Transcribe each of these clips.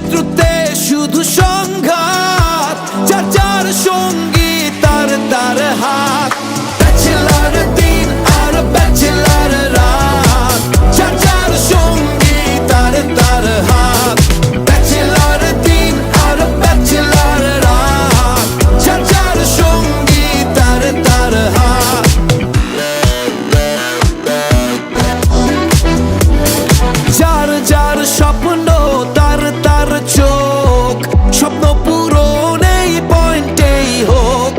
শত্রুতে শুধু সংঘাত, যার যার সঙ্গী তার তার হাত। ব্যাচেলর দিন আর ব্যাচেলর রাত, যার যার সঙ্গী তার তার হাত। ব্যাচেলর দিন আর ব্যাচেলর রাত, যার যার সঙ্গী তার তার হাত। যার যার স্বপ্ন তার তার চোখ, স্বপ্ন পূরণ এই পয়েন্টেই হোক।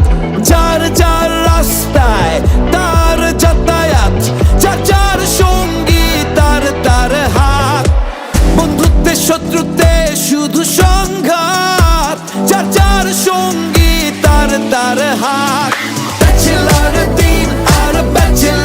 যার যার রাস্তায় তার যাতায়াত, যার যার সঙ্গী তার তার হাত। বন্ধুত্বে শত্রুতে শুধু সংঘাত, যার যার সঙ্গী তার তার হাত।